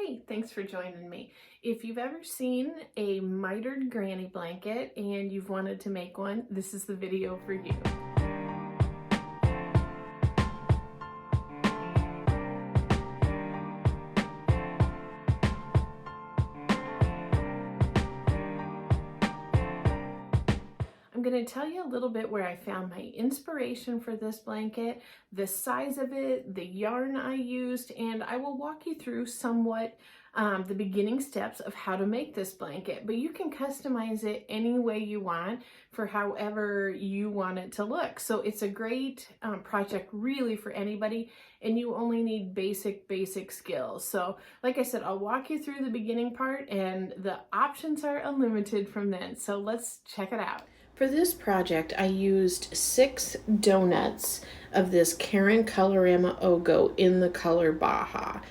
Hey, thanks for joining me. If you've ever seen a mitered granny blanket and you've wanted to make one, this is the video for you. I'm going to tell you a little bit where I found my inspiration for this blanket, the size of it, the yarn I used, and I will walk you through somewhat the beginning steps of how to make this blanket. But you can customize it any way you want for however you want it to look. So it's a great project really for anybody, and you only need basic skills. So like I said, I'll walk you through the beginning part, and the options are unlimited from then. So let's check it out. For this project, I used 6 donuts of this Caron Colorama O'go in the color Baja.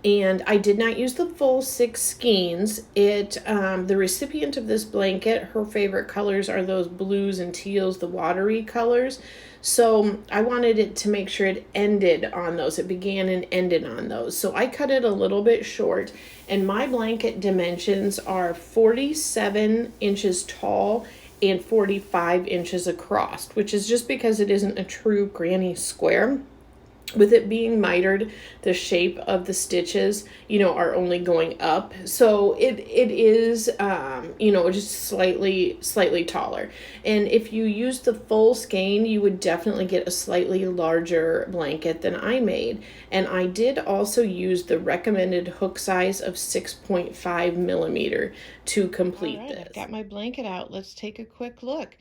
And I did not use the full 6 skeins. The recipient of this blanket, her favorite colors are those blues and teals, the watery colors. So I wanted it to make sure it ended on those. It began and ended on those. So I cut it a little bit short, and my blanket dimensions are 47 inches tall and 45 inches across, which is just because it isn't a true granny square. With it being mitered, the shape of the stitches, are only going up. So it is, just slightly taller. And if you use the full skein, you would definitely get a slightly larger blanket than I made. And I did also use the recommended hook size of 6.5 millimeter to complete this. I've got my blanket out. Let's take a quick look.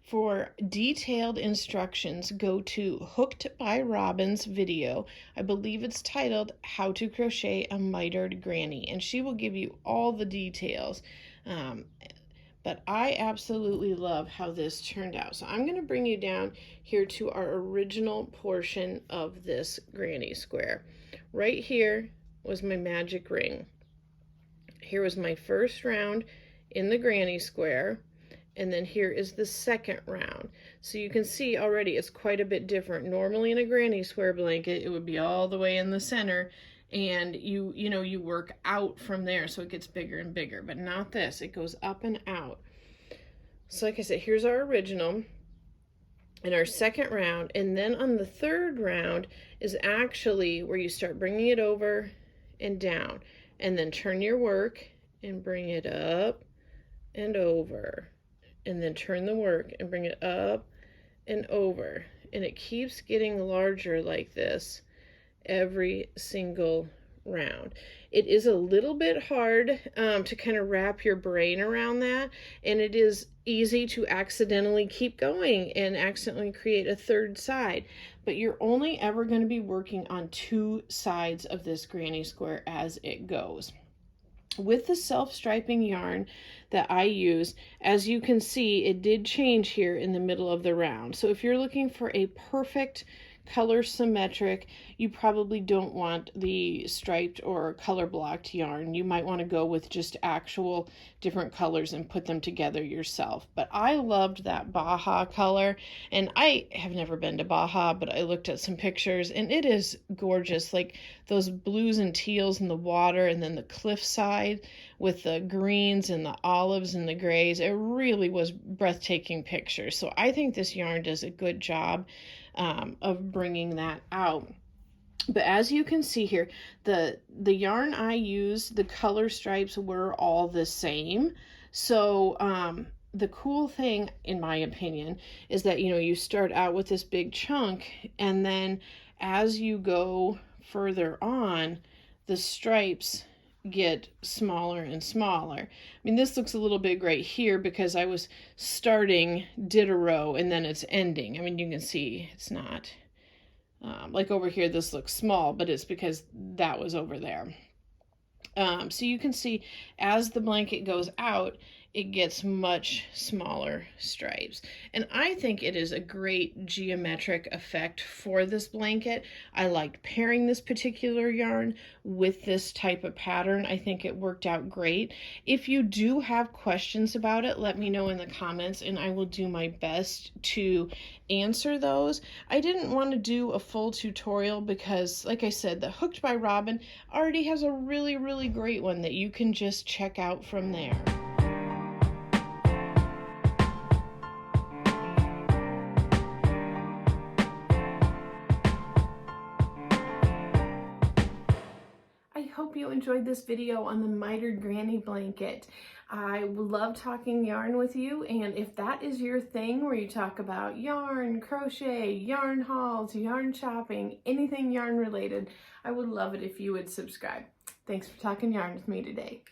For detailed instructions, go to Hooked by Robin's video. I believe it's titled How to Crochet a Mitered Granny, and she will give you all the details. But I absolutely love how this turned out. So I'm going to bring you down here to our original portion of this granny square. Right here was my magic ring. Here was my first round in the granny square. And then here is the second round. So you can see already it's quite a bit different. Normally in a granny square blanket, it would be all the way in the center, and you work out from there, so it gets bigger and bigger. But not this, it goes up and out. So like I said, here's our original and our second round, and then on the third round is actually where you start bringing it over and down, and then turn your work and bring it up and over. And then turn the work and bring it up and over. And it keeps getting larger like this every single round. It is a little bit hard to kind of wrap your brain around that, and it is easy to accidentally keep going and accidentally create a third side. But you're only ever going to be working on 2 sides of this granny square as it goes. With the self-striping yarn that I use, as you can see, it did change here in the middle of the round. So if you're looking for a perfect color symmetric, you probably don't want the striped or color blocked yarn. You might want to go with just actual different colors and put them together yourself. But I loved that Baja color, and I have never been to Baja, but I looked at some pictures and it is gorgeous, like those blues and teals in the water, and then the cliffside with the greens and the olives and the grays. It really was breathtaking picture. So I think this yarn does a good job of bringing that out. But as you can see here, the yarn I used, the color stripes were all the same. So the cool thing, in my opinion, is that you start out with this big chunk, and then as you go further on, the stripes get smaller and smaller. I mean, this looks a little big right here because I was starting, did a row, and then it's ending. I mean, you can see it's not like over here this looks small, but it's because that was over there. So you can see as the blanket goes out, it gets much smaller stripes. And I think it is a great geometric effect for this blanket. I liked pairing this particular yarn with this type of pattern. I think it worked out great. If you do have questions about it, let me know in the comments and I will do my best to answer those. I didn't want to do a full tutorial because, like I said, the Hooked by Robin already has a really great one that you can just check out from there. I hope you enjoyed this video on the Mitered Granny Blanket. I love talking yarn with you, and if that is your thing where you talk about yarn, crochet, yarn hauls, yarn shopping, anything yarn related, I would love it if you would subscribe. Thanks for talking yarn with me today.